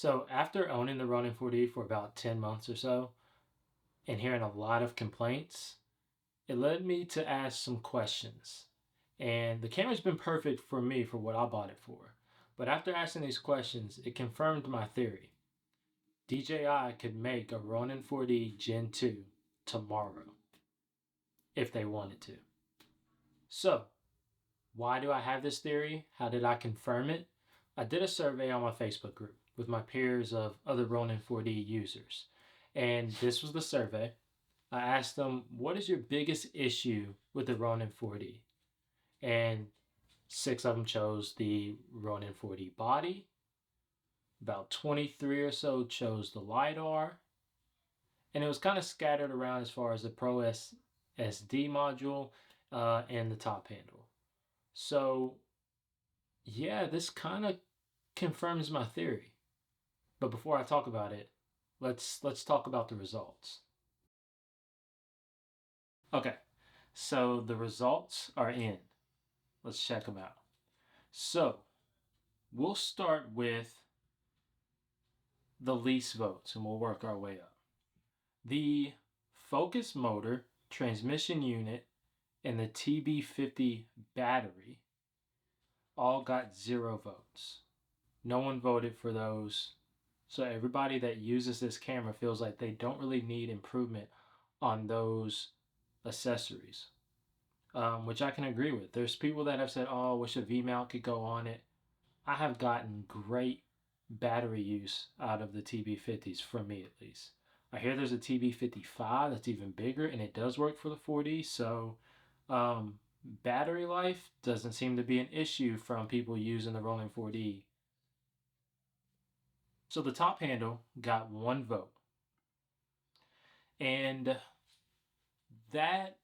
So after owning the Ronin 4D for about 10 months or so and hearing a lot of complaints, it led me to ask some questions. And the camera's been perfect for me for what I bought it for. But after asking these questions, it confirmed my theory. DJI could make a Ronin 4D Gen 2 tomorrow if they wanted to. So, why do I have this theory? How did I confirm it? I did a survey on my Facebook group with my peers of other Ronin 4D users. And this was the survey. I asked them, what is your biggest issue with the Ronin 4D? And 6 of them chose the Ronin 4D body. About 23 or so chose the Lidar. And it was kind of scattered around as far as the Pro SD module and the top handle. So, yeah, this kind of confirms my theory. But before I talk about it, let's talk about the results. Okay, so the results are in. Let's check them out. So we'll start with the least votes and we'll work our way up. The focus motor, transmission unit, and the TB50 battery all got 0 votes. No one voted for those. So everybody that uses this camera feels like they don't really need improvement on those accessories, which I can agree with. There's people that have said, oh, I wish a V-mount could go on it. I have gotten great battery use out of the TB50s, for me at least. I hear there's a TB55 that's even bigger, and it does work for the 4D, so battery life doesn't seem to be an issue from people using the Ronin 4D. So the top handle got 1 vote. And that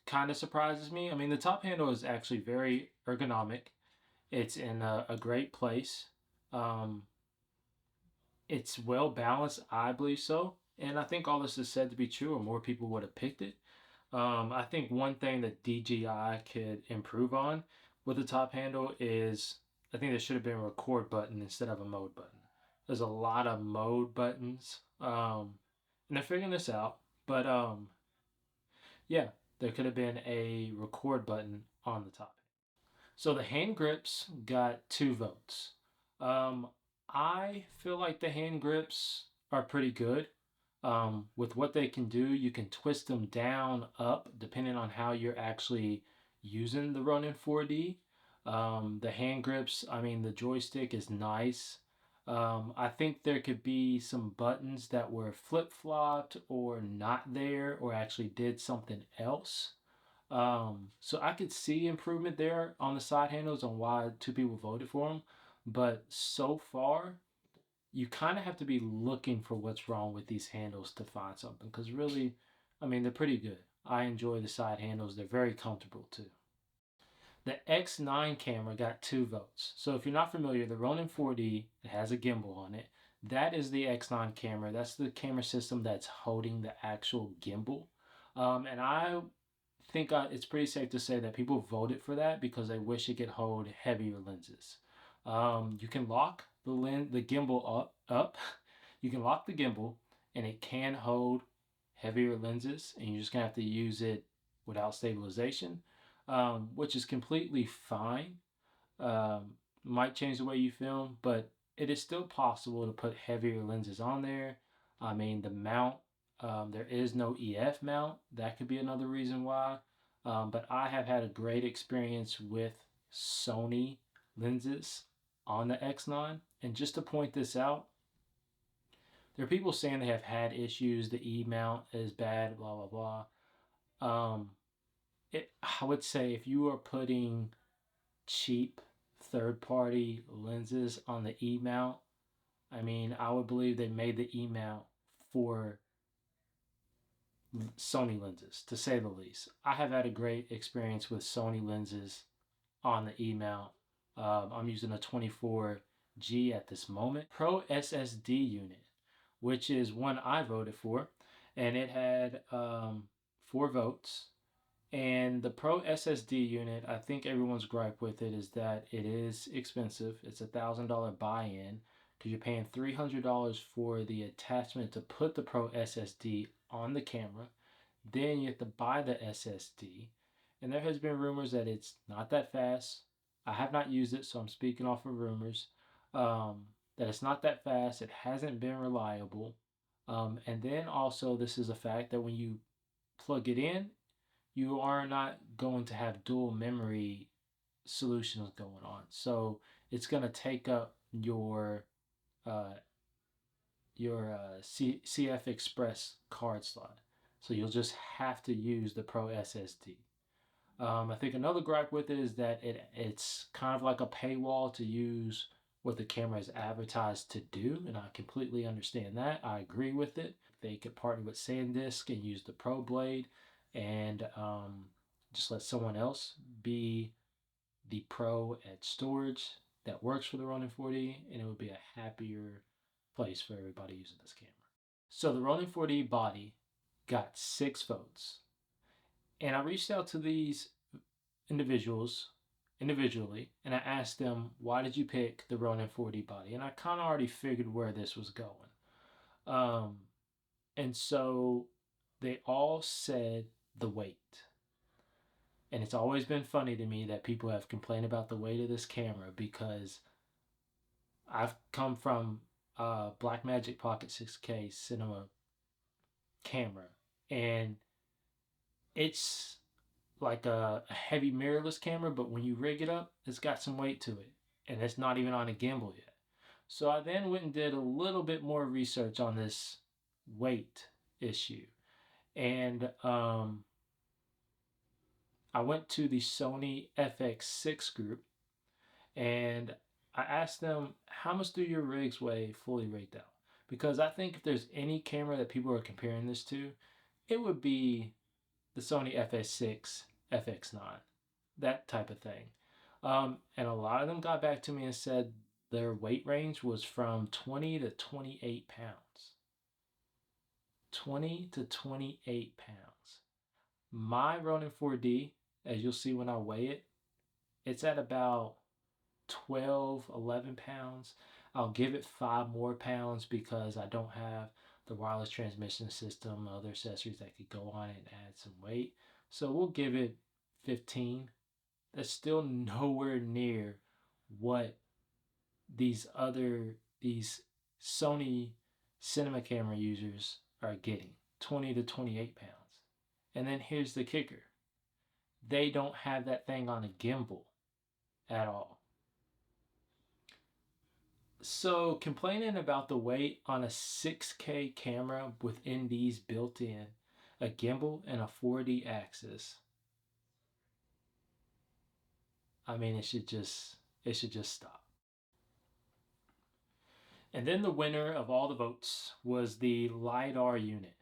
kind of surprises me. I mean, the top handle is actually very ergonomic. It's in a great place. It's well balanced, I believe so. And I think all this is said to be true, or more people would have picked it. I think one thing that DJI could improve on with the top handle is I think there should have been a record button instead of a mode button. There's a lot of mode buttons, and they're figuring this out. But yeah, there could have been a record button on the top. So the hand grips got 2 votes. I feel like the hand grips are pretty good. With what they can do, you can twist them down, up, depending on how you're actually using the Ronin 4D. The hand grips, I mean, the joystick is nice. I think there could be some buttons that were flip-flopped or not there or actually did something else. So I could see improvement there on the side handles on why 2 people voted for them. But so far, you kind of have to be looking for what's wrong with these handles to find something. Because really, I mean, they're pretty good. I enjoy the side handles. They're very comfortable too. The X9 camera got 2 votes. So if you're not familiar, the Ronin 4D, it has a gimbal on it. That is the X9 camera. That's the camera system that's holding the actual gimbal. And I think it's pretty safe to say that people voted for that because they wish it could hold heavier lenses. You can lock the gimbal up. You can lock the gimbal, and it can hold heavier lenses, and you're just gonna have to use it without stabilization, which is completely fine. Might change the way you film, but it is still possible to put heavier lenses on there. I mean, the mount, there is no EF mount. That could be another reason why. But I have had a great experience with Sony lenses on the X9. And just to point this out, there are people saying they have had issues. The E mount is bad, blah, blah, blah. I would say if you are putting cheap third-party lenses on the E mount, I mean, I would believe they made the E mount for Sony lenses, to say the least. I have had a great experience with Sony lenses on the E mount. I'm using a 24G at this moment. Pro SSD unit, which is one I voted for, and it had 4 votes. And the Pro SSD unit, I think everyone's gripe with it is that it is expensive. It's $1,000 buy-in because you're paying $300 for the attachment to put the Pro SSD on the camera. Then you have to buy the SSD. And there has been rumors that it's not that fast. I have not used it, so I'm speaking off of rumors. That it's not that fast. It hasn't been reliable. And then also, this is a fact that when you plug it in, you are not going to have dual memory solutions going on. So it's going to take up uh, your CF Express card slot. So you'll just have to use the Pro SSD. I think another gripe with it is that it's kind of like a paywall to use what the camera is advertised to do, and I completely understand that. I agree with it. They could partner with SanDisk and use the Pro Blade, and just let someone else be the pro at storage that works for the Ronin 40, and it would be a happier place for everybody using this camera. So the Ronin 40 body got 6 votes, and I reached out to these individuals individually, and I asked them, why did you pick the Ronin 40 body? And I kind of already figured where this was going. Um, and so they all said the weight. And it's always been funny to me that people have complained about the weight of this camera, because I've come from a Blackmagic Pocket 6K cinema camera, and it's like a heavy mirrorless camera, but when you rig it up, it's got some weight to it, and it's not even on a gimbal yet. So I then went and did a little bit more research on this weight issue, and I went to the Sony FX6 group, and I asked them, how much do your rigs weigh fully rigged out? Because I think if there's any camera that people are comparing this to, it would be the Sony FS6, FX9, that type of thing. And a lot of them got back to me and said their weight range was from 20 to 28 pounds. 20 to 28 pounds. My Ronin 4D, as you'll see when I weigh it, it's at about 12, 11 pounds. I'll give it 5 more pounds because I don't have the wireless transmission system, other accessories that could go on it and add some weight. So we'll give it 15. That's still nowhere near what these Sony cinema camera users are getting, 20 to 28 pounds. And then here's the kicker. They don't have that thing on a gimbal at all. So complaining about the weight on a 6K camera within these built-in, a gimbal and a 4D axis, I mean, it should just stop. And then the winner of all the votes was the Lidar unit.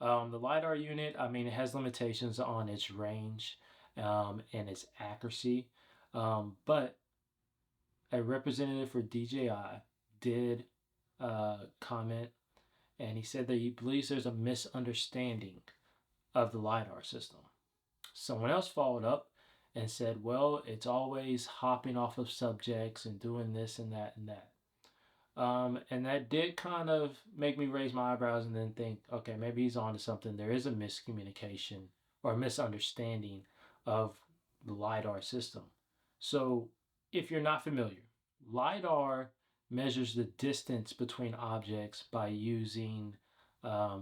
The Lidar unit, I mean, it has limitations on its range and its accuracy, but a representative for DJI did comment, and he said that he believes there's a misunderstanding of the LiDAR system. Someone else followed up and said, well, it's always hopping off of subjects and doing this and that and that. And that did kind of make me raise my eyebrows and then think, okay, maybe he's on to something. There is a miscommunication or a misunderstanding of the LiDAR system. So if you're not familiar, LiDAR measures the distance between objects by using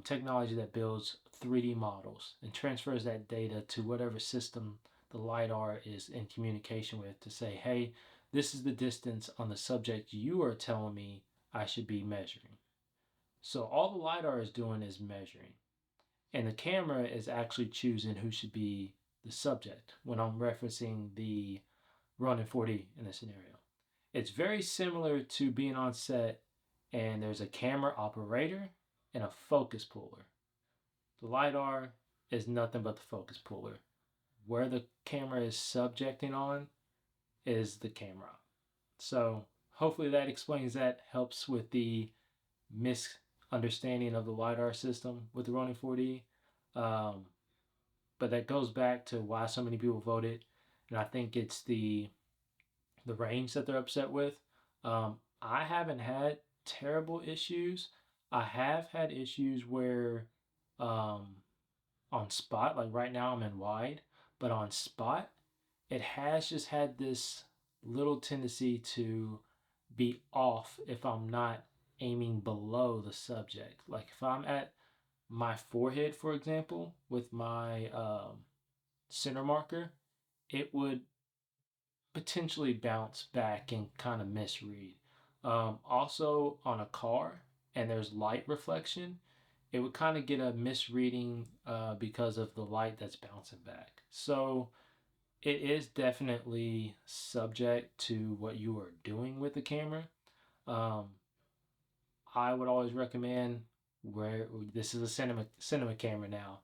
technology that builds 3D models and transfers that data to whatever system the LiDAR is in communication with to say, hey, this is the distance on the subject you are telling me I should be measuring. So all the LiDAR is doing is measuring. And the camera is actually choosing who should be the subject when I'm referencing the Ronin 40 in this scenario. It's very similar to being on set and there's a camera operator and a focus puller. The LiDAR is nothing but the focus puller. Where the camera is subjecting on is the camera. So hopefully that explains that, helps with the misunderstanding of the LiDAR system with the Ronin 4D. But that goes back to why so many people voted. And I think it's the range that they're upset with. I haven't had terrible issues. I have had issues where um, on spot, like right now I'm in wide, but on spot, it has just had this little tendency to be off if I'm not aiming below the subject. Like if I'm at my forehead, for example, with my center marker, it would potentially bounce back and kind of misread. Also, on a car and there's light reflection, it would kind of get a misreading because of the light that's bouncing back. So it is definitely subject to what you are doing with the camera. Um, I would always recommend where this is a cinema camera now.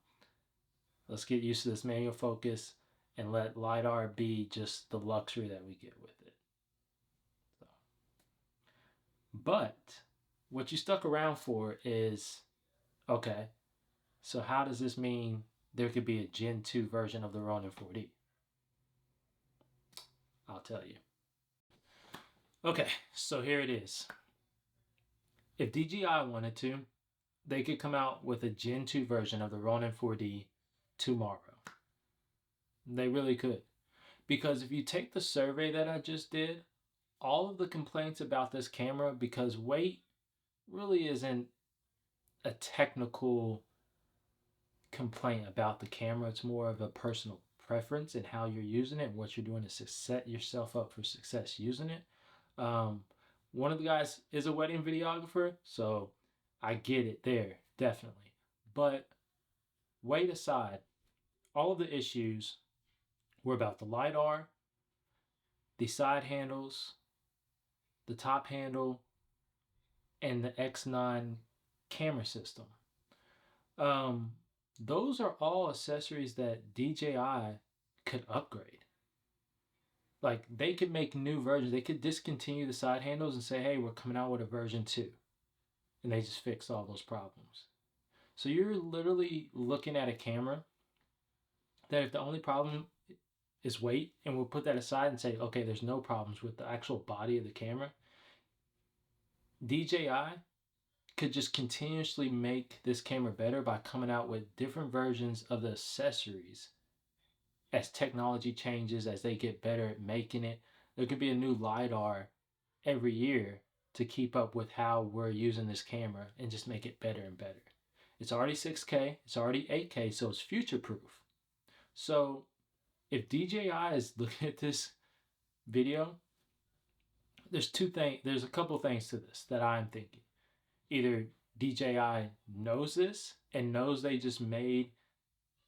Let's get used to this manual focus and let Lidar be just the luxury that we get with it. So. But what you stuck around for is okay, so how does this mean there could be a Gen 2 version of the Ronin 4D? I'll tell you. Okay, so here it is. If DJI wanted to, they could come out with a Gen 2 version of the Ronin 4D tomorrow. They really could. Because if you take the survey that I just did, all of the complaints about this camera, because weight really isn't a technical complaint about the camera, it's more of a personal preference and how you're using it and what you're doing to set yourself up for success using it. One of the guys is a wedding videographer, so I get it there, definitely. But weight aside, all of the issues were about the LiDAR, the side handles, the top handle, and the X9 camera system. Um, those are all accessories that DJI could upgrade. Like they could make new versions. They could discontinue the side handles and say, hey, we're coming out with a version 2. And they just fix all those problems. So you're literally looking at a camera that if the only problem is weight, and we'll put that aside and say, okay, there's no problems with the actual body of the camera, DJI could just continuously make this camera better by coming out with different versions of the accessories as technology changes, as they get better at making it. There could be a new LiDAR every year to keep up with how we're using this camera and just make it better and better. It's already 6K, it's already 8K, so it's future proof. So if DJI is looking at this video, there's a couple things to this that I'm thinking. Either DJI knows this and knows they just made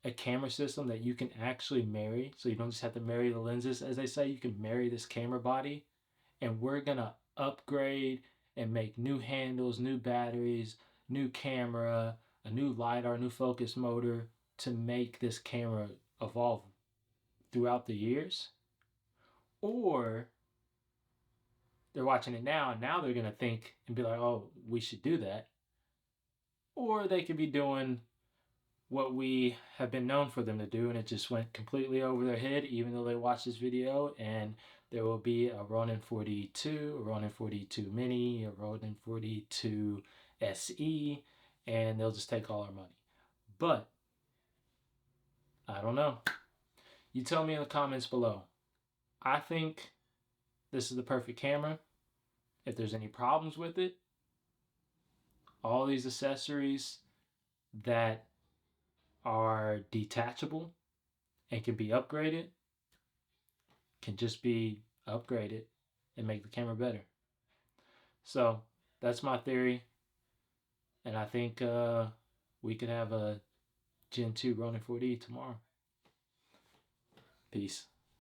a camera system that you can actually marry, so you don't just have to marry the lenses, as they say, you can marry this camera body, and we're gonna upgrade and make new handles, new batteries, new camera, a new LiDAR, new focus motor to make this camera evolve throughout the years. Or they're watching it now and now they're gonna think and be like, oh, we should do that. Or they could be doing what we have been known for them to do, and it just went completely over their head, even though they watched this video, and there will be a Ronin 4D2, a Ronin 4D2 Mini, a Ronin 4D2 SE, and they'll just take all our money. But, I don't know. You tell me in the comments below. I think this is the perfect camera. If there's any problems with it, all these accessories that are detachable and can be upgraded can just be upgraded and make the camera better. So that's my theory, and I think we could have a Gen 2 Ronin 4D tomorrow. Peace.